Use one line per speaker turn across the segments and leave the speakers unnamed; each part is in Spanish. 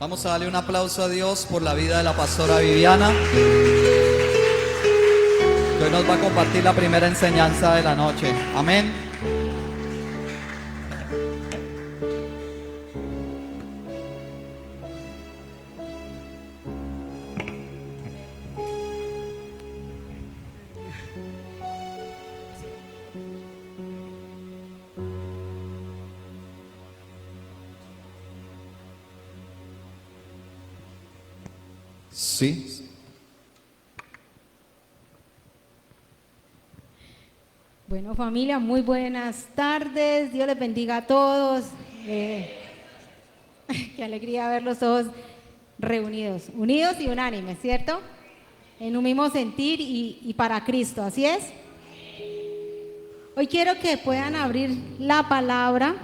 Vamos a darle un aplauso a Dios por la vida de la pastora Viviana, que hoy nos va a compartir la primera enseñanza de la noche. Amén. Sí.
Bueno, familia, muy buenas tardes. Dios les bendiga a todos. Qué alegría verlos todos reunidos, unidos y unánimes, ¿cierto? En un mismo sentir y para Cristo, ¿así es? Hoy quiero que puedan abrir la palabra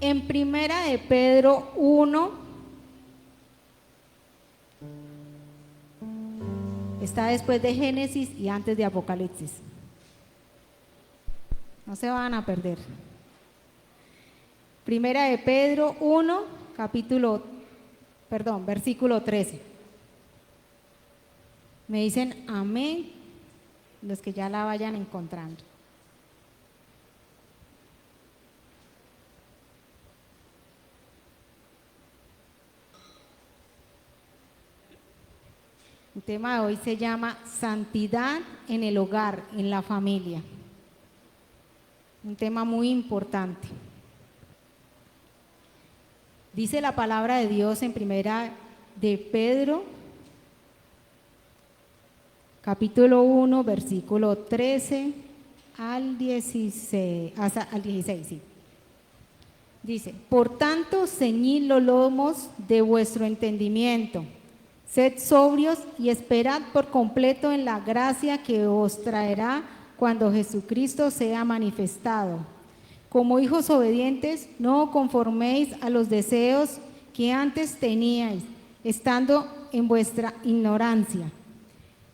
en Primera de Pedro 1. Está después de Génesis y antes de Apocalipsis. No se van a perder. Primera de Pedro 1, versículo 13. Me dicen amén los que ya la vayan encontrando. El tema de hoy se llama Santidad en el hogar, en la familia. Un tema muy importante. Dice la palabra de Dios en Primera de Pedro, capítulo 1, versículo 13 al 16, hasta al 16, sí. Dice, por tanto, ceñid los lomos de vuestro entendimiento. Sed sobrios y esperad por completo en la gracia que os traerá cuando Jesucristo sea manifestado. Como hijos obedientes, no conforméis a los deseos que antes teníais, estando en vuestra ignorancia,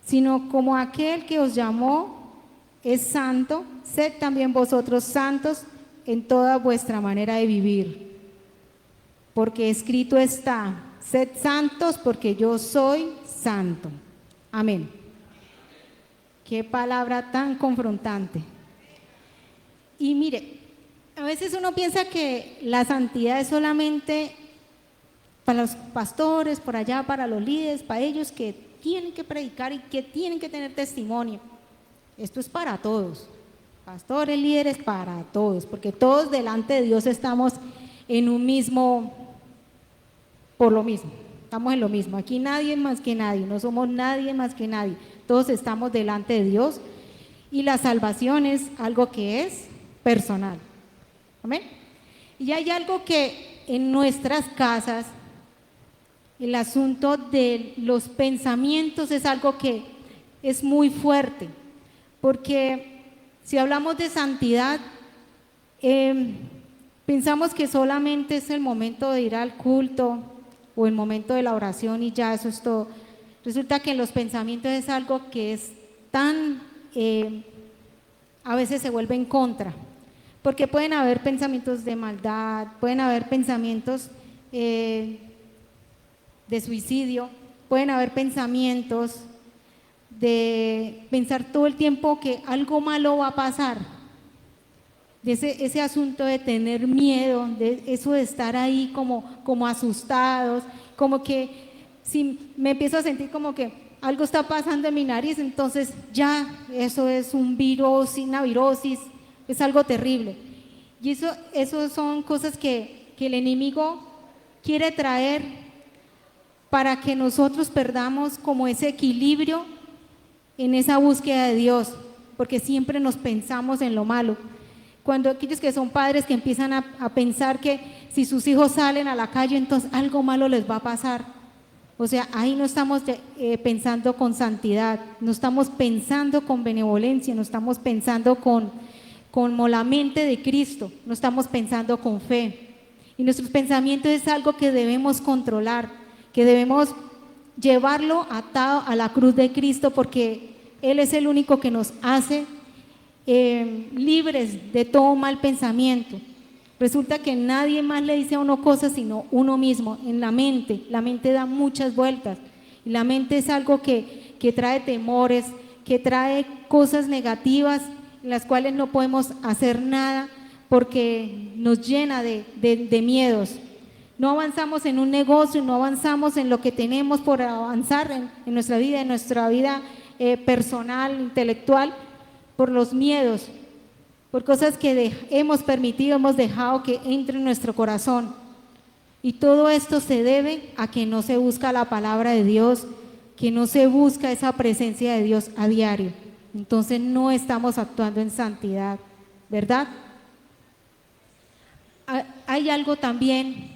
sino como aquel que os llamó es santo, sed también vosotros santos en toda vuestra manera de vivir. Porque escrito está, sed santos porque yo soy santo. Amén. Qué palabra tan confrontante. Y mire, a veces uno piensa que la santidad es solamente para los pastores, por allá, para los líderes, para ellos que tienen que predicar y que tienen que tener testimonio. Esto es para todos, pastores, líderes, para todos, porque todos delante de Dios estamos en un mismo, por lo mismo, estamos en lo mismo. Aquí nadie más que nadie, no somos nadie más que nadie, todos estamos delante de Dios y la salvación es algo que es personal. Amén. Y hay algo que en nuestras casas, el asunto de los pensamientos es algo que es muy fuerte, porque si hablamos de santidad, pensamos que solamente es el momento de ir al culto o el momento de la oración y ya eso es todo. Resulta que en los pensamientos es algo que es tan, a veces se vuelve en contra, porque pueden haber pensamientos de maldad, pueden haber pensamientos de suicidio, pueden haber pensamientos de pensar todo el tiempo que algo malo va a pasar, de ese asunto de tener miedo, de eso de estar ahí como asustados, como que si me empiezo a sentir como que algo está pasando en mi nariz, entonces ya eso es un virus, una virosis, es algo terrible. Y eso son cosas que el enemigo quiere traer para que nosotros perdamos como ese equilibrio en esa búsqueda de Dios, porque siempre nos pensamos en lo malo. Cuando aquellos que son padres que empiezan a pensar que si sus hijos salen a la calle, entonces algo malo les va a pasar. O sea, ahí no estamos pensando con santidad, no estamos pensando con benevolencia, no estamos pensando con la mente de Cristo, no estamos pensando con fe. Y nuestros pensamientos es algo que debemos controlar, que debemos llevarlo atado a la cruz de Cristo, porque Él es el único que nos hace libres de todo mal pensamiento. Resulta que nadie más le dice a uno cosas sino uno mismo, en la mente da muchas vueltas, y la mente es algo que trae temores, que trae cosas negativas, en las cuales no podemos hacer nada, porque nos llena de miedos. No avanzamos en un negocio, no avanzamos en lo que tenemos por avanzar en nuestra vida personal, intelectual, por los miedos, por cosas que hemos permitido, hemos dejado que entre en nuestro corazón. Y todo esto se debe a que no se busca la palabra de Dios, que no se busca esa presencia de Dios a diario. Entonces no estamos actuando en santidad, ¿verdad? Hay algo también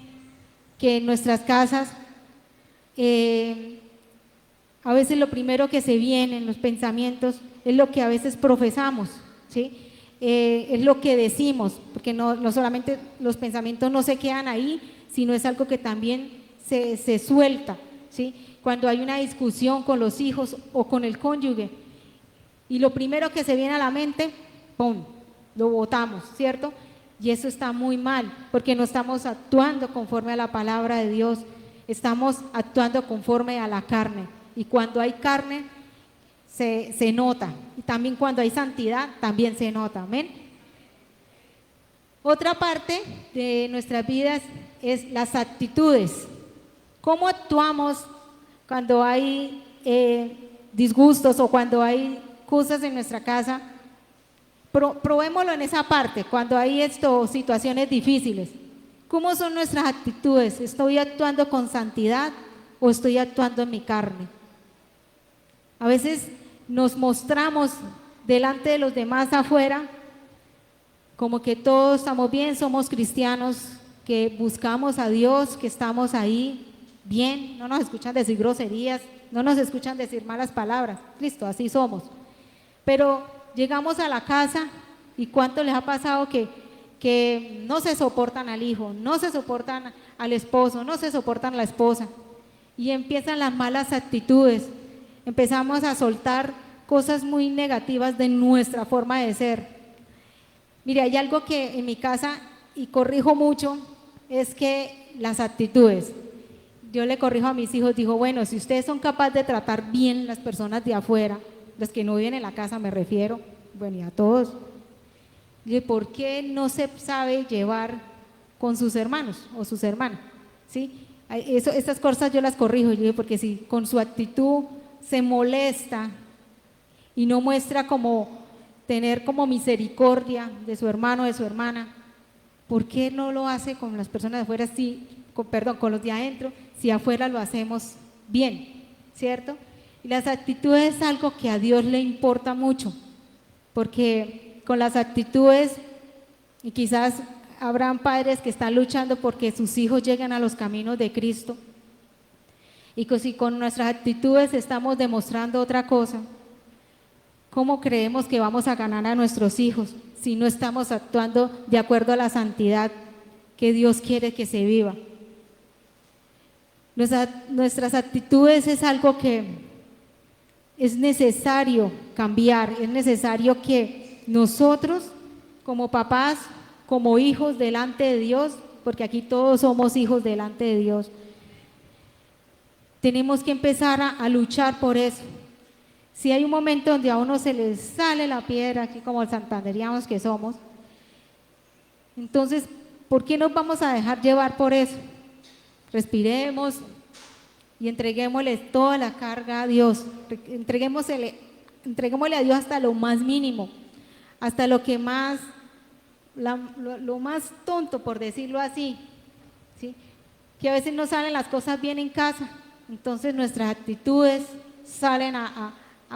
que en nuestras casas, a veces lo primero que se viene en los pensamientos es lo que a veces profesamos, ¿sí? Es lo que decimos, porque no solamente los pensamientos no se quedan ahí, sino es algo que también se suelta, ¿sí? Cuando hay una discusión con los hijos o con el cónyuge, y lo primero que se viene a la mente, ¡pum!, lo botamos, ¿cierto? Y eso está muy mal, porque no estamos actuando conforme a la palabra de Dios, estamos actuando conforme a la carne, y cuando hay carne se nota, y también cuando hay santidad también se nota, amén. Otra parte de nuestras vidas es las actitudes. ¿Cómo actuamos cuando hay disgustos o cuando hay cosas en nuestra casa? Probémoslo en esa parte, cuando hay situaciones difíciles. ¿Cómo son nuestras actitudes? ¿Estoy actuando con santidad o estoy actuando en mi carne? A veces nos mostramos delante de los demás afuera como que todos estamos bien, somos cristianos, que buscamos a Dios, que estamos ahí bien, no nos escuchan decir groserías, no nos escuchan decir malas palabras. Cristo, así somos. Pero llegamos a la casa y ¿cuánto les ha pasado que no se soportan al hijo, no se soportan al esposo, no se soportan a la esposa? Y empiezan las malas actitudes, empezamos a soltar cosas muy negativas de nuestra forma de ser. Mire, hay algo que en mi casa, y corrijo mucho, es que las actitudes. Yo le corrijo a mis hijos, digo, bueno, si ustedes son capaces de tratar bien las personas de afuera, los que no viven en la casa me refiero, bueno, y a todos, ¿por qué no se sabe llevar con sus hermanos o sus hermanas? ¿Sí? Estas cosas yo las corrijo, porque si con su actitud se molesta y no muestra tener como misericordia de su hermano o de su hermana, ¿por qué no lo hace con las personas de afuera, con los de adentro, si afuera lo hacemos bien, ¿cierto? Y las actitudes es algo que a Dios le importa mucho, porque con las actitudes, y quizás habrán padres que están luchando porque sus hijos lleguen a los caminos de Cristo, y que si con nuestras actitudes estamos demostrando otra cosa, ¿cómo creemos que vamos a ganar a nuestros hijos si no estamos actuando de acuerdo a la santidad que Dios quiere que se viva? Nuestras actitudes es algo que es necesario cambiar, es necesario que nosotros como papás, como hijos delante de Dios, porque aquí todos somos hijos delante de Dios, tenemos que empezar a luchar por eso. Si hay un momento donde a uno se le sale la piedra, aquí como el santanderianos que somos, entonces, ¿por qué nos vamos a dejar llevar por eso? Respiremos y entreguémosle toda la carga a Dios, entreguémosle a Dios hasta lo más mínimo, hasta lo que más, lo más tonto, por decirlo así, ¿sí? Que a veces no salen las cosas bien en casa, entonces nuestras actitudes salen a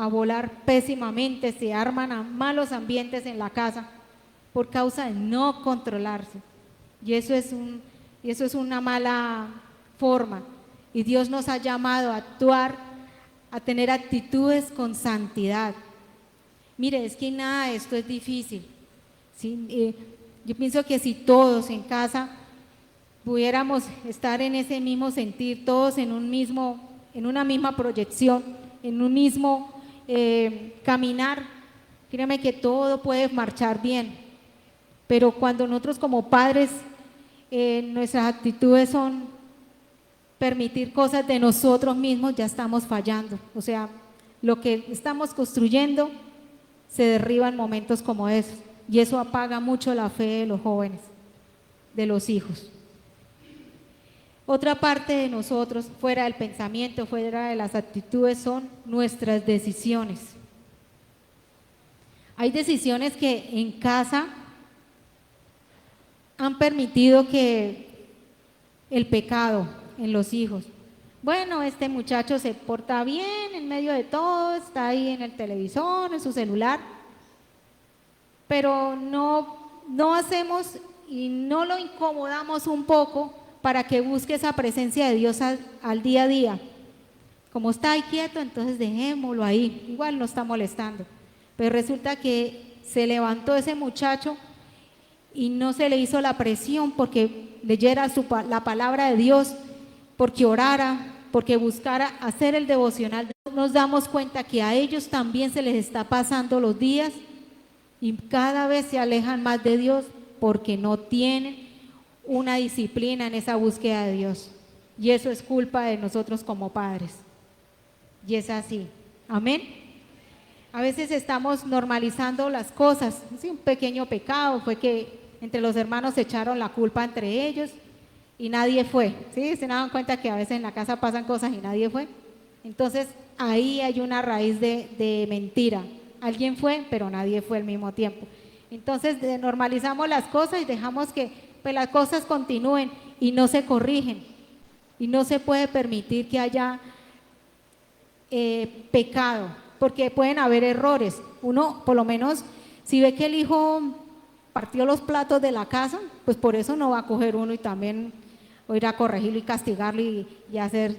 volar pésimamente, se arman a malos ambientes en la casa por causa de no controlarse, y eso es una mala forma, y Dios nos ha llamado a actuar, a tener actitudes con santidad. Mire, es que nada de esto es difícil, ¿sí? Yo pienso que si todos en casa pudiéramos estar en ese mismo sentir, todos en una misma proyección, en un mismo caminar, créeme que todo puede marchar bien. pero cuando nosotros como padres, nuestras actitudes son permitir cosas de nosotros mismos, ya estamos fallando. O sea, lo que estamos construyendo se derriba en momentos como esos, y eso apaga mucho la fe de los jóvenes, de los hijos. Otra parte de nosotros, fuera del pensamiento, fuera de las actitudes, son nuestras decisiones. Hay decisiones que en casa han permitido que el pecado en los hijos. Bueno, este muchacho se porta bien en medio de todo, está ahí en el televisor, en su celular, pero no hacemos y no lo incomodamos un poco para que busque esa presencia de Dios al día a día. Como está ahí quieto, entonces dejémoslo ahí, igual no está molestando. Pero resulta que se levantó ese muchacho y no se le hizo la presión porque leyera la palabra de Dios, porque orara, porque buscara hacer el devocional. Nos damos cuenta que a ellos también se les está pasando los días y cada vez se alejan más de Dios porque no tienen una disciplina en esa búsqueda de Dios. Y eso es culpa de nosotros como padres. Y es así. Amén. A veces estamos normalizando las cosas. Sí, un pequeño pecado fue que entre los hermanos se echaron la culpa entre ellos y nadie fue. ¿Sí? Se dan cuenta que a veces en la casa pasan cosas y nadie fue. Entonces ahí hay una raíz de mentira. Alguien fue, pero nadie fue al mismo tiempo. Entonces normalizamos las cosas y dejamos que pues, las cosas continúen y no se corrigen. Y no se puede permitir que haya pecado, porque pueden haber errores. Uno, por lo menos, si ve que el hijo partió los platos de la casa, pues por eso no va a coger uno y también ir a corregirlo y castigarlo y hacer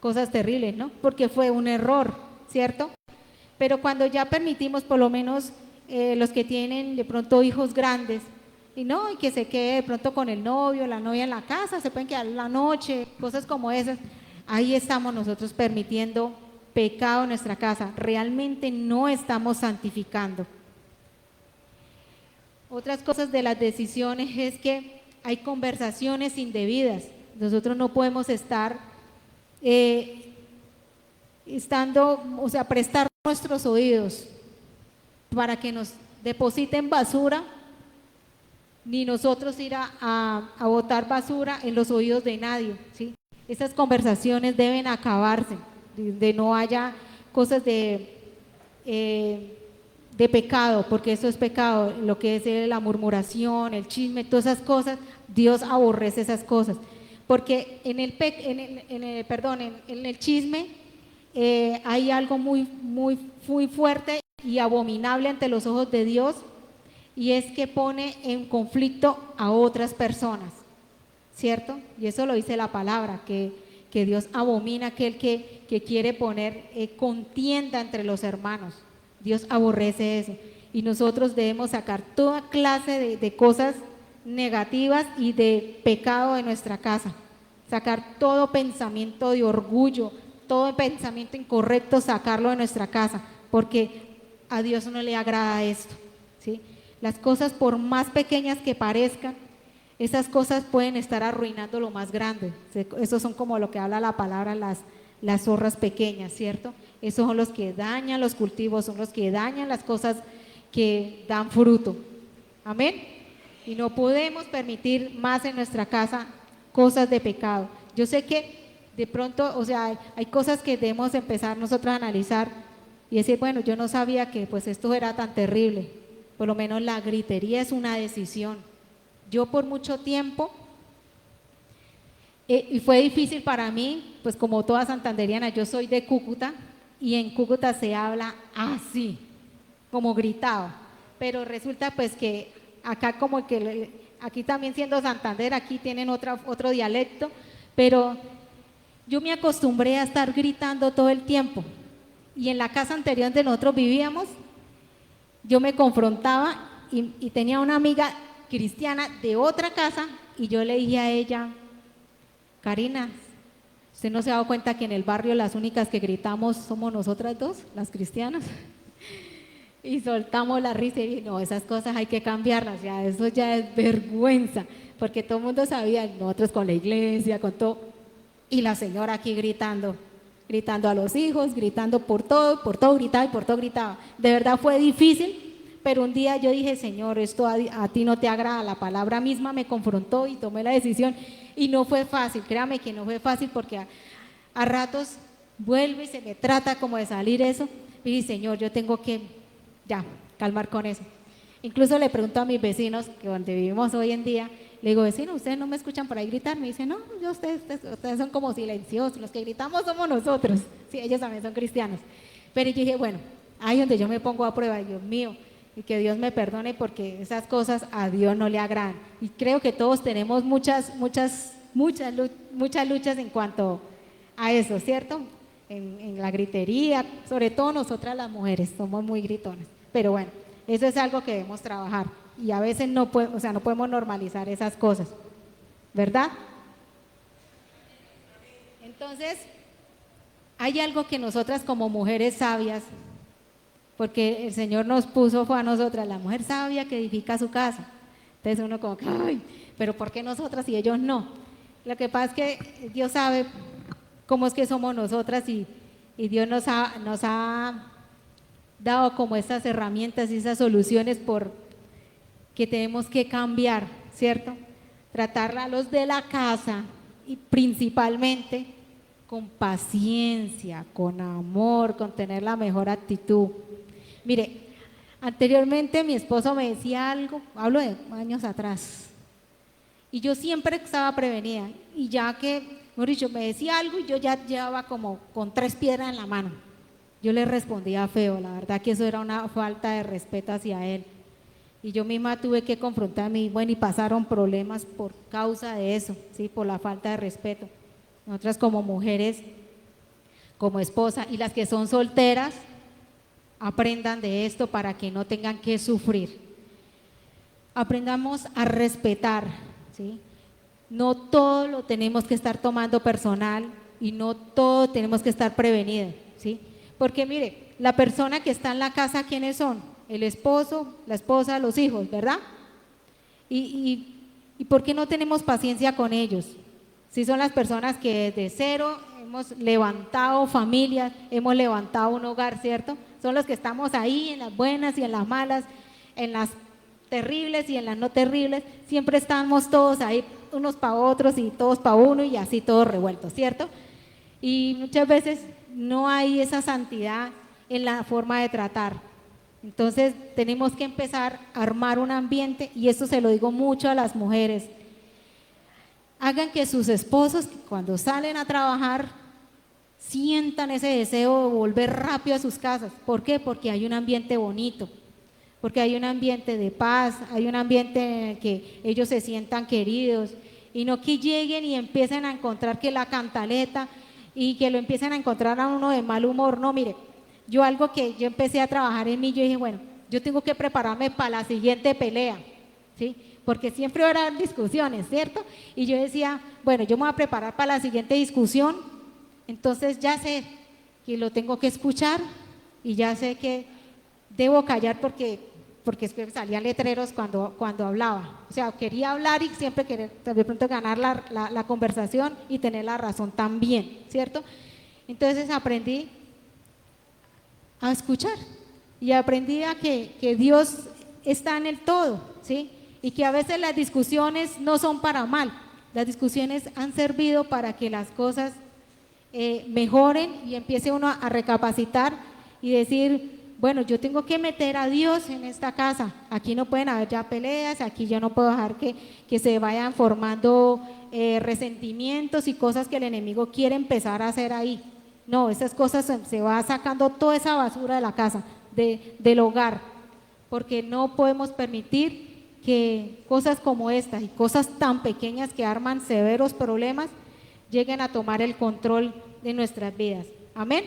cosas terribles, ¿no? Porque fue un error, ¿cierto? Pero cuando ya permitimos, por lo menos los que tienen de pronto hijos grandes, y que se quede de pronto con el novio, la novia en la casa, se pueden quedar la noche, cosas como esas, ahí estamos nosotros permitiendo pecado en nuestra casa, realmente no estamos santificando. Otras cosas de las decisiones es que hay conversaciones indebidas. Nosotros no podemos estar prestar nuestros oídos para que nos depositen basura, ni nosotros ir a botar basura en los oídos de nadie, ¿sí? Esas conversaciones deben acabarse, de no haya cosas de pecado, porque eso es pecado, lo que es la murmuración, el chisme, todas esas cosas, Dios aborrece esas cosas, porque en el chisme hay algo muy fuerte y abominable ante los ojos de Dios, y es que pone en conflicto a otras personas, ¿cierto? Y eso lo dice la palabra, que Dios abomina aquel que quiere poner contienda entre los hermanos. Dios aborrece eso, y nosotros debemos sacar toda clase de cosas negativas y de pecado de nuestra casa, sacar todo pensamiento de orgullo, todo pensamiento incorrecto, sacarlo de nuestra casa, porque a Dios no le agrada esto, ¿sí? Las cosas, por más pequeñas que parezcan, esas cosas pueden estar arruinando lo más grande. Esos son como lo que habla la palabra, las zorras pequeñas, ¿cierto? Esos son los que dañan los cultivos, son los que dañan las cosas que dan fruto. Amén. Y no podemos permitir más en nuestra casa cosas de pecado. Yo sé que de pronto, hay cosas que debemos empezar nosotros a analizar y decir, bueno, yo no sabía que pues esto era tan terrible. Por lo menos la gritería es una decisión. Yo por mucho tiempo, y fue difícil para mí, pues como toda santanderiana, yo soy de Cúcuta y en Cúcuta se habla así, como gritado, pero resulta pues que acá como que, aquí también siendo Santander, aquí tienen otro dialecto, pero yo me acostumbré a estar gritando todo el tiempo, y en la casa anterior donde nosotros vivíamos, yo me confrontaba y tenía una amiga cristiana de otra casa y yo le dije a ella, Karina, ¿usted no se ha dado cuenta que en el barrio las únicas que gritamos somos nosotras dos, las cristianas? Y soltamos la risa y dije, no, esas cosas hay que cambiarlas, ya, eso ya es vergüenza, porque todo el mundo sabía, nosotros con la iglesia, con todo, y la señora aquí gritando, gritando a los hijos, gritando por todo gritaba y por todo gritaba. De verdad fue difícil, pero un día yo dije, Señor, esto a ti no te agrada, la palabra misma me confrontó y tomé la decisión, y no fue fácil, créame que no fue fácil, porque a ratos vuelve y se me trata como de salir eso, y dije, Señor, yo tengo que ya, calmar con eso. Incluso le pregunto a mis vecinos, que donde vivimos hoy en día, le digo, vecino, ¿ustedes no me escuchan por ahí gritar? Me dicen, no, ustedes son como silenciosos, los que gritamos somos nosotros. Sí, ellos también son cristianos. Pero yo dije, bueno, ahí donde yo me pongo a prueba, Dios mío, y que Dios me perdone porque esas cosas a Dios no le agradan. Y creo que todos tenemos muchas luchas en cuanto a eso, ¿cierto? En la gritería, sobre todo nosotras las mujeres, somos muy gritonas. Pero bueno, eso es algo que debemos trabajar y a veces no podemos normalizar esas cosas, ¿verdad? Entonces, hay algo que nosotras como mujeres sabias, porque el Señor nos puso, fue a nosotras, la mujer sabia que edifica su casa. Entonces uno como, ay, pero ¿por qué nosotras y ellos no? Lo que pasa es que Dios sabe cómo es que somos nosotras y Dios nos ha dado como esas herramientas y esas soluciones que tenemos que cambiar, ¿cierto? Tratar a los de la casa y principalmente con paciencia, con amor, con tener la mejor actitud. Mire, anteriormente mi esposo me decía algo, hablo de años atrás, y yo siempre estaba prevenida, y ya que, mejor dicho, me decía algo y yo ya llevaba como con 3 piedras en la mano. Yo le respondía feo, la verdad que eso era una falta de respeto hacia él. Y yo misma tuve que confrontarme y bueno, y pasaron problemas por causa de eso, ¿sí? Por la falta de respeto. Nosotras como mujeres, como esposa, y las que son solteras, aprendan de esto para que no tengan que sufrir. Aprendamos a respetar, ¿sí? No todo lo tenemos que estar tomando personal y no todo tenemos que estar prevenidos, ¿sí? Porque mire, la persona que está en la casa, ¿quiénes son? El esposo, la esposa, los hijos, ¿verdad? ¿Y por qué no tenemos paciencia con ellos? Si son las personas que desde cero hemos levantado familias, hemos levantado un hogar, ¿cierto? Son los que estamos ahí en las buenas y en las malas, en las terribles y en las no terribles, siempre estamos todos ahí, unos para otros y todos para uno y así todos revueltos, ¿cierto? Y muchas veces no hay esa santidad en la forma de tratar. Entonces tenemos que empezar a armar un ambiente, y eso se lo digo mucho a las mujeres. Hagan que sus esposos, cuando salen a trabajar, sientan ese deseo de volver rápido a sus casas. ¿Por qué? Porque hay un ambiente bonito, porque hay un ambiente de paz, hay un ambiente en el que ellos se sientan queridos, y no que lleguen y empiecen a encontrar que la cantaleta y que lo empiecen a encontrar a uno de mal humor. No, mire, yo algo que yo empecé a trabajar en mí, yo dije, bueno, yo tengo que prepararme para la siguiente pelea, ¿sí? Porque siempre habrá discusiones, ¿cierto? Y yo decía, bueno, yo me voy a preparar para la siguiente discusión, entonces ya sé que lo tengo que escuchar y ya sé que debo callar porque salían letreros cuando hablaba. O sea, quería hablar y siempre querer de pronto ganar la conversación y tener la razón también, ¿cierto? Entonces aprendí a escuchar y aprendí a que Dios está en el todo, ¿sí? Y que a veces las discusiones no son para mal, las discusiones han servido para que las cosas mejoren y empiece uno a recapacitar y decir, bueno, yo tengo que meter a Dios en esta casa, aquí no pueden haber ya peleas, aquí yo no puedo dejar que se vayan formando resentimientos y cosas que el enemigo quiere empezar a hacer ahí. No, esas cosas se va sacando toda esa basura de la casa, del hogar, porque no podemos permitir que cosas como estas y cosas tan pequeñas que arman severos problemas lleguen a tomar el control de nuestras vidas. Amén.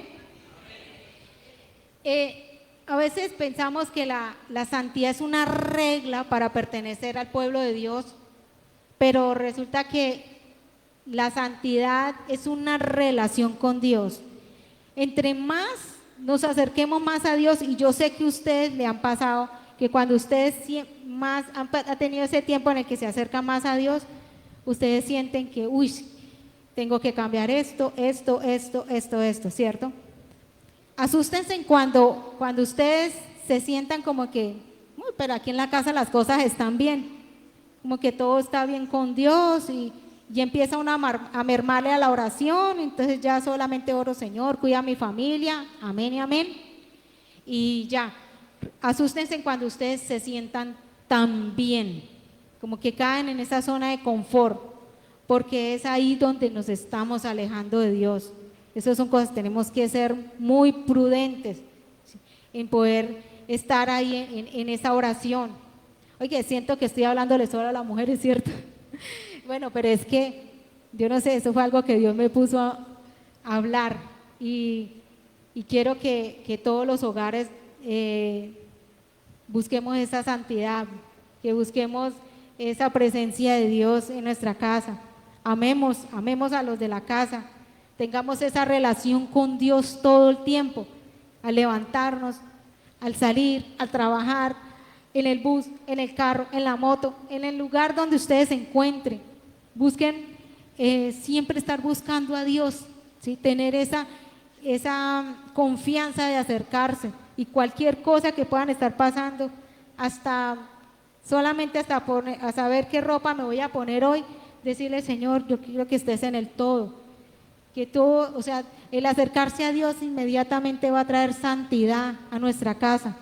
A veces pensamos que la santidad es una regla para pertenecer al pueblo de Dios, pero resulta que la santidad es una relación con Dios. Entre más nos acerquemos más a Dios. Y yo sé que ustedes le han pasado, que cuando ustedes más han tenido ese tiempo en el que se acercan más a Dios, ustedes sienten que, uy, tengo que cambiar esto, ¿cierto? Asústense cuando ustedes se sientan como que, uy, pero aquí en la casa las cosas están bien, como que todo está bien con Dios y empieza uno a mermarle a la oración, entonces ya solamente oro, Señor, cuida a mi familia, amén y amén, y ya. Asústense cuando ustedes se sientan tan bien, como que caen en esa zona de confort, porque es ahí donde nos estamos alejando de Dios. Esas son cosas, tenemos que ser muy prudentes, ¿sí?, en poder estar ahí en esa oración. Oye, siento que estoy hablándole solo a las mujeres, ¿cierto? Bueno, pero es que, yo no sé, eso fue algo que Dios me puso a hablar y quiero que todos los hogares busquemos esa santidad, que busquemos esa presencia de Dios en nuestra casa. Amemos a los de la casa, tengamos esa relación con Dios todo el tiempo, al levantarnos, al salir, al trabajar, en el bus, en el carro, en la moto, en el lugar donde ustedes se encuentren. Busquen siempre estar buscando a Dios, ¿sí?, tener esa confianza de acercarse, y cualquier cosa que puedan estar pasando, solamente a saber qué ropa me voy a poner hoy, decirle, Señor, yo quiero que estés en el todo, que todo, o sea, el acercarse a Dios inmediatamente va a traer santidad a nuestra casa,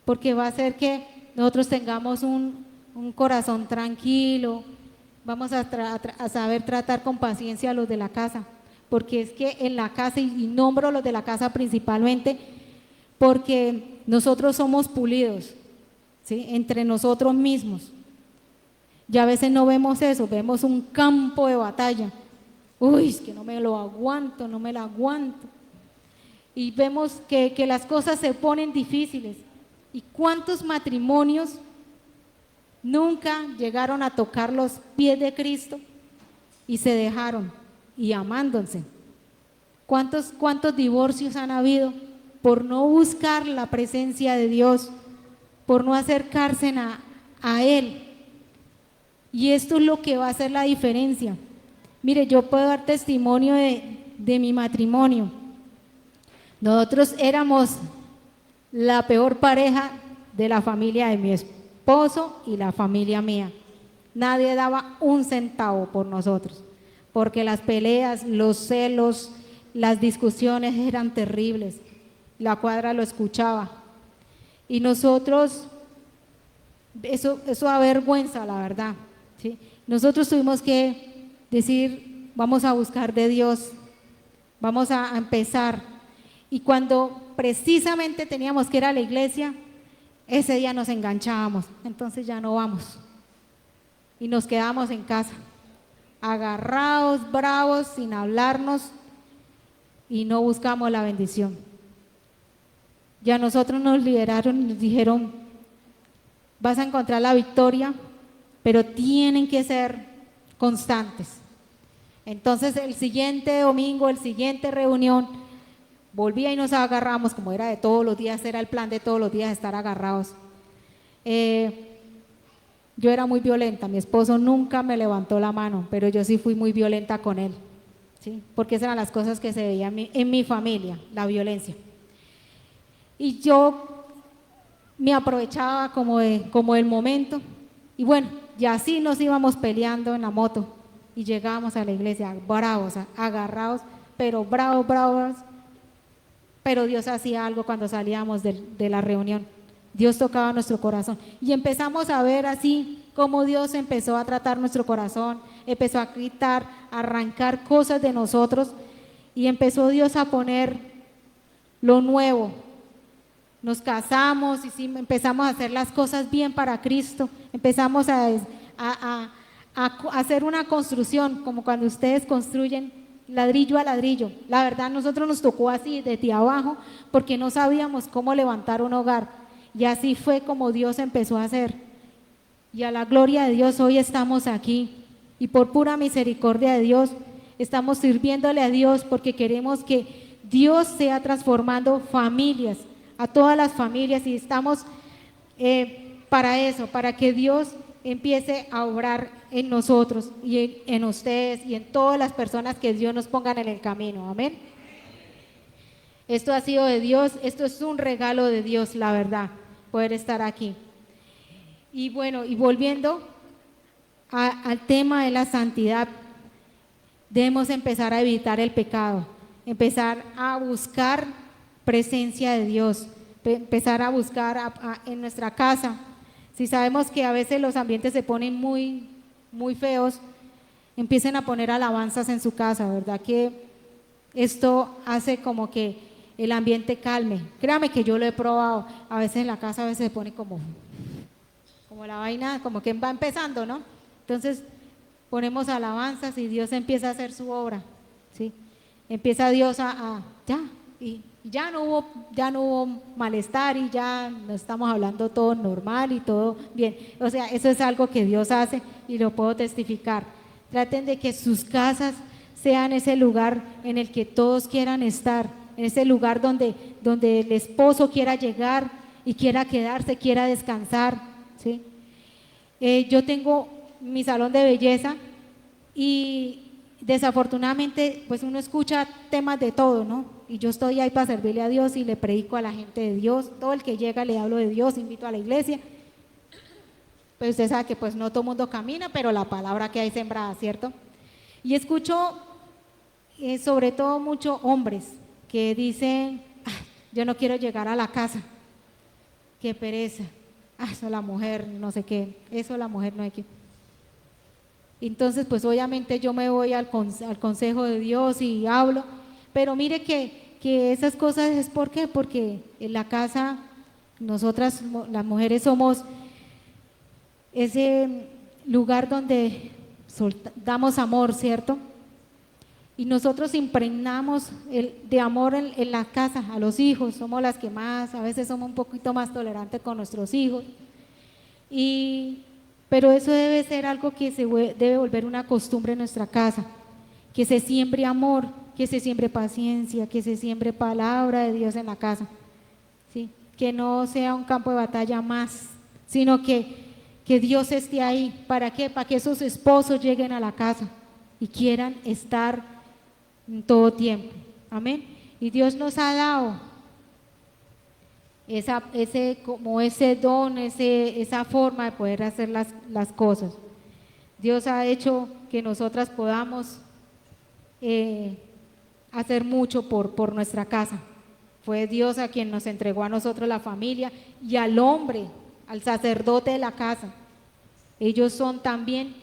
porque va a hacer que nosotros tengamos un corazón tranquilo, vamos a saber tratar con paciencia a los de la casa, porque es que en la casa, y nombro a los de la casa principalmente, porque nosotros somos pulidos, ¿sí?, entre nosotros mismos. Y a veces no vemos eso, vemos un campo de batalla. Uy, es que no me lo aguanto, no me la aguanto. Y vemos que las cosas se ponen difíciles. ¿Y cuántos matrimonios nunca llegaron a tocar los pies de Cristo y se dejaron, y amándose? ¿Cuántos divorcios han habido por no buscar la presencia de Dios, por no acercarse a Él? Y esto es lo que va a hacer la diferencia. Mire, yo puedo dar testimonio de mi matrimonio. Nosotros éramos la peor pareja de la familia de mi esposo y la familia mía. Nadie daba un centavo por nosotros, porque las peleas, los celos, las discusiones eran terribles. La cuadra lo escuchaba. Y nosotros, eso avergüenza, la verdad, ¿sí? Nosotros tuvimos que decir, vamos a buscar de Dios, vamos a empezar. Y cuando precisamente teníamos que ir a la iglesia, ese día nos enganchábamos, entonces ya no vamos. Y nos quedamos en casa, agarrados, bravos, sin hablarnos, y no buscamos la bendición. Y a nosotros nos liberaron y nos dijeron, vas a encontrar la victoria, pero tienen que ser constantes. Entonces el siguiente domingo, el siguiente reunión, volvía y nos agarramos, como era de todos los días, era el plan de todos los días estar agarrados. Yo era muy violenta, mi esposo nunca me levantó la mano, pero yo sí fui muy violenta con él, ¿sí?, porque esas eran las cosas que se veían en mi familia, la violencia. Y yo me aprovechaba como del momento, y bueno, y así nos íbamos peleando en la moto, y llegábamos a la iglesia bravos, agarrados, pero bravos, pero Dios hacía algo cuando salíamos de la reunión. Dios tocaba nuestro corazón, y empezamos a ver así como Dios empezó a tratar nuestro corazón, empezó a quitar, a arrancar cosas de nosotros, y empezó Dios a poner lo nuevo. Nos casamos y sí, empezamos a hacer las cosas bien para Cristo, empezamos a hacer una construcción, como cuando ustedes construyen ladrillo a ladrillo. La verdad, nosotros nos tocó así desde abajo, porque no sabíamos cómo levantar un hogar, y así fue como Dios empezó a hacer. Y a la gloria de Dios hoy estamos aquí, y por pura misericordia de Dios estamos sirviéndole a Dios, porque queremos que Dios sea transformando familias, a todas las familias, y estamos para eso, para que Dios empiece a obrar en nosotros y en ustedes y en todas las personas que Dios nos pongan en el camino. Amén. Esto ha sido de Dios, esto es un regalo de Dios, la verdad, poder estar aquí. Y bueno, y volviendo al tema de la santidad, debemos empezar a evitar el pecado, empezar a buscar presencia de Dios, empezar a buscar en nuestra casa. Si sabemos que a veces los ambientes se ponen muy, muy feos, empiecen a poner alabanzas en su casa, ¿verdad? Que esto hace como que el ambiente calme. Créame que yo lo he probado, a veces en la casa a veces se pone como la vaina, como que va empezando, ¿no? Entonces ponemos alabanzas y Dios empieza a hacer su obra, ¿sí? Empieza Dios y ya no hubo malestar y ya no estamos hablando todo normal y todo bien. O sea, eso es algo que Dios hace y lo puedo testificar. Traten de que sus casas sean ese lugar en el que todos quieran estar, en ese lugar donde el esposo quiera llegar y quiera quedarse, quiera descansar, ¿sí? Yo tengo mi salón de belleza y desafortunadamente pues uno escucha temas de todo, ¿no? Y yo estoy ahí para servirle a Dios y le predico a la gente de Dios, todo el que llega le hablo de Dios, invito a la iglesia. Pues usted sabe que pues no todo mundo camina, pero la palabra que hay sembrada, ¿cierto? Y escucho sobre todo muchos hombres que dicen, yo no quiero llegar a la casa, qué pereza, eso la mujer, no sé qué, eso la mujer no hay que... Entonces pues obviamente yo me voy al consejo de Dios y hablo, pero mire que esas cosas es ¿por qué? Porque en la casa nosotras las mujeres somos ese lugar donde damos amor, ¿cierto? Y nosotros impregnamos de amor en la casa a los hijos, somos las que más, a veces somos un poquito más tolerantes con nuestros hijos, pero eso debe ser algo que debe volver una costumbre en nuestra casa, que se siembre amor, que se siembre paciencia, que se siembre palabra de Dios en la casa, ¿sí? Que no sea un campo de batalla más, sino que Dios esté ahí. ¿Para qué? Para que esos esposos lleguen a la casa y quieran estar en todo tiempo. Amén. Y Dios nos ha dado ese don, esa forma de poder hacer las cosas. Dios ha hecho que nosotras podamos hacer mucho por nuestra casa. Fue Dios a quien nos entregó a nosotros la familia y al hombre, al sacerdote de la casa. Ellos son también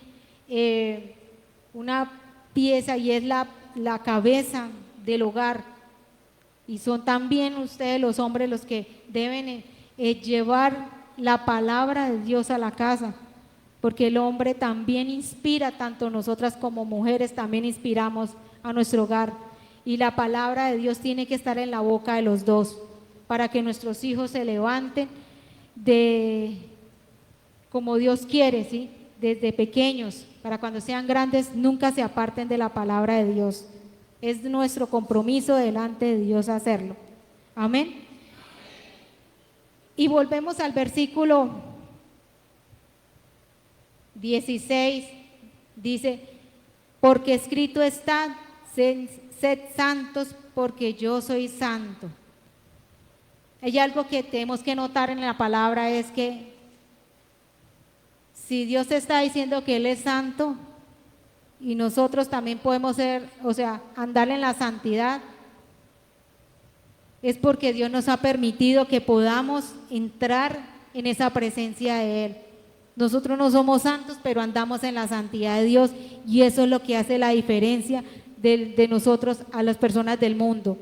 una pieza y es la cabeza del hogar. Y son también ustedes los hombres los que deben llevar la palabra de Dios a la casa, porque el hombre también inspira, tanto nosotras como mujeres también inspiramos a nuestro hogar. Y la palabra de Dios tiene que estar en la boca de los dos, para que nuestros hijos se levanten como Dios quiere, ¿sí? Desde pequeños, para cuando sean grandes nunca se aparten de la palabra de Dios. Es nuestro compromiso delante de Dios hacerlo. Amén. Y volvemos al versículo 16, dice, porque escrito está, sed santos porque yo soy santo. Hay algo que tenemos que notar en la palabra, es que si Dios está diciendo que Él es santo y nosotros también podemos ser, andar en la santidad, es porque Dios nos ha permitido que podamos entrar en esa presencia de Él. Nosotros no somos santos, pero andamos en la santidad de Dios, y eso es lo que hace la diferencia de nosotros a las personas del mundo.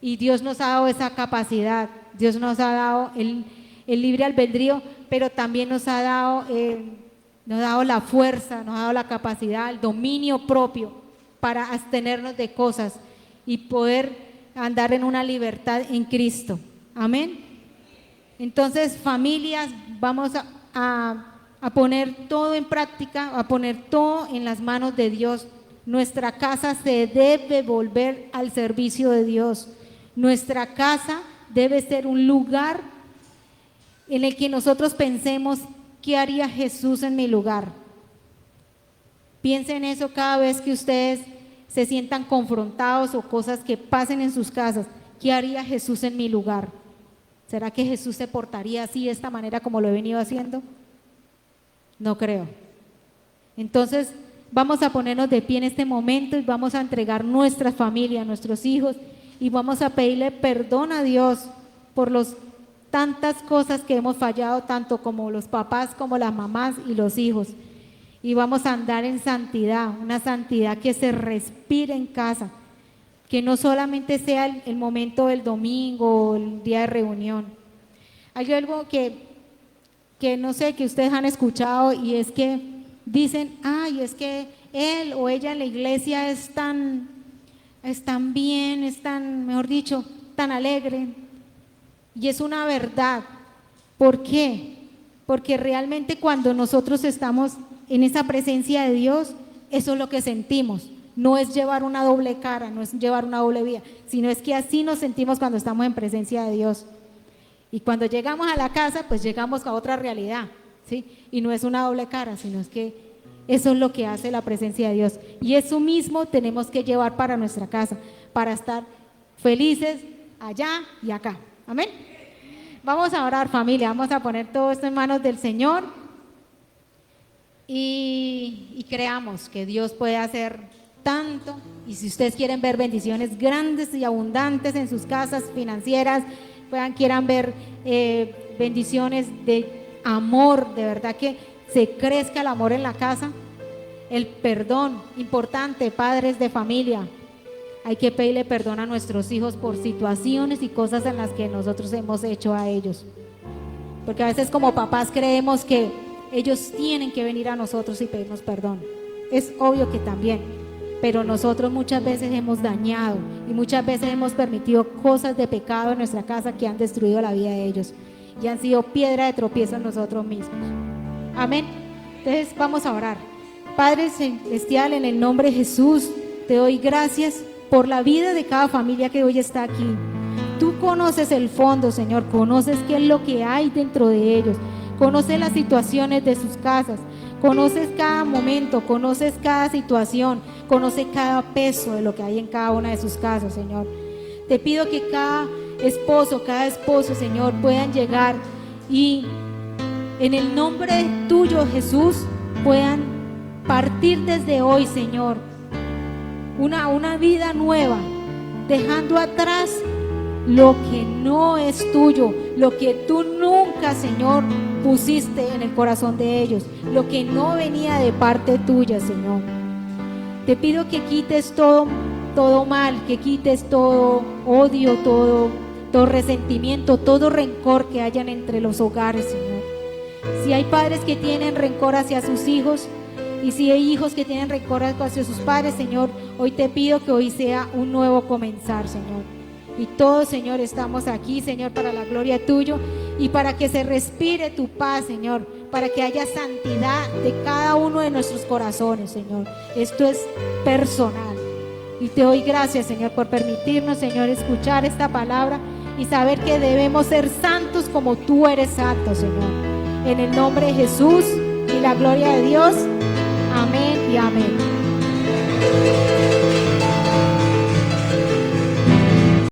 Y Dios nos ha dado esa capacidad, Dios nos ha dado el libre albedrío, pero también nos ha dado la fuerza, nos ha dado la capacidad, el dominio propio para abstenernos de cosas y poder andar en una libertad en Cristo. Amén. Entonces, familias, vamos a poner todo en práctica, a poner todo en las manos de Dios. Nuestra casa se debe volver al servicio de Dios. Nuestra casa debe ser un lugar en el que nosotros pensemos, ¿qué haría Jesús en mi lugar? Piensen eso cada vez que ustedes se sientan confrontados o cosas que pasen en sus casas. ¿Qué haría Jesús en mi lugar? ¿Será que Jesús se portaría así, de esta manera como lo he venido haciendo? No creo. Entonces, vamos a ponernos de pie en este momento y vamos a entregar nuestra familia, nuestros hijos, y vamos a pedirle perdón a Dios por tantas cosas que hemos fallado, tanto como los papás, como las mamás y los hijos. Y vamos a andar en santidad, una santidad que se respire en casa, que no solamente sea el momento del domingo o el día de reunión. Hay algo que no sé, que ustedes han escuchado, y es que dicen, ay, es que él o ella en la iglesia es tan bien, es tan, mejor dicho, tan alegre. Y es una verdad. ¿Por qué? Porque realmente cuando nosotros estamos en esa presencia de Dios, eso es lo que sentimos. No es llevar una doble cara, no es llevar una doble vida, sino es que así nos sentimos cuando estamos en presencia de Dios. Y cuando llegamos a la casa, pues llegamos a otra realidad, ¿sí? Y no es una doble cara, sino es que eso es lo que hace la presencia de Dios. Y eso mismo tenemos que llevar para nuestra casa, para estar felices allá y acá. Amén. Vamos a orar, familia, vamos a poner todo esto en manos del Señor y creamos que Dios puede hacer tanto. Y si ustedes quieren ver bendiciones grandes y abundantes en sus casas financieras, quieran ver bendiciones de amor, de verdad que se crezca el amor en la casa, el perdón, importante, padres de familia, hay que pedirle perdón a nuestros hijos por situaciones y cosas en las que nosotros hemos hecho a ellos, porque a veces como papás creemos que ellos tienen que venir a nosotros y pedirnos perdón. Es obvio que también, pero nosotros muchas veces hemos dañado y muchas veces hemos permitido cosas de pecado en nuestra casa que han destruido la vida de ellos y han sido piedra de tropiezo en nosotros mismos. Amén. Entonces vamos a orar. Padre Celestial, en el nombre de Jesús, te doy gracias por la vida de cada familia que hoy está aquí. Tú conoces el fondo, Señor, conoces qué es lo que hay dentro de ellos, conoces las situaciones de sus casas, conoces cada momento, conoces cada situación, conoces cada peso de lo que hay en cada una de sus casas, Señor. Te pido que cada esposo, Señor, puedan llegar y en el nombre tuyo, Jesús, puedan partir desde hoy, Señor, una vida nueva, dejando atrás lo que no es tuyo, lo que tú nunca, Señor, pusiste en el corazón de ellos, lo que no venía de parte tuya, Señor. Te pido que quites todo mal, que quites todo odio, todo resentimiento, todo rencor que hayan entre los hogares, Señor. Si hay padres que tienen rencor hacia sus hijos, y si hay hijos que tienen rencor hacia sus padres, Señor, hoy te pido que hoy sea un nuevo comenzar, Señor. Y todos, Señor, estamos aquí, Señor, para la gloria tuya y para que se respire tu paz, Señor, para que haya santidad de cada uno de nuestros corazones, Señor. Esto es personal. Y te doy gracias, Señor, por permitirnos, Señor, escuchar esta palabra y saber que debemos ser santos como tú eres santo, Señor. En el nombre de Jesús y la gloria de Dios. Amén y amén.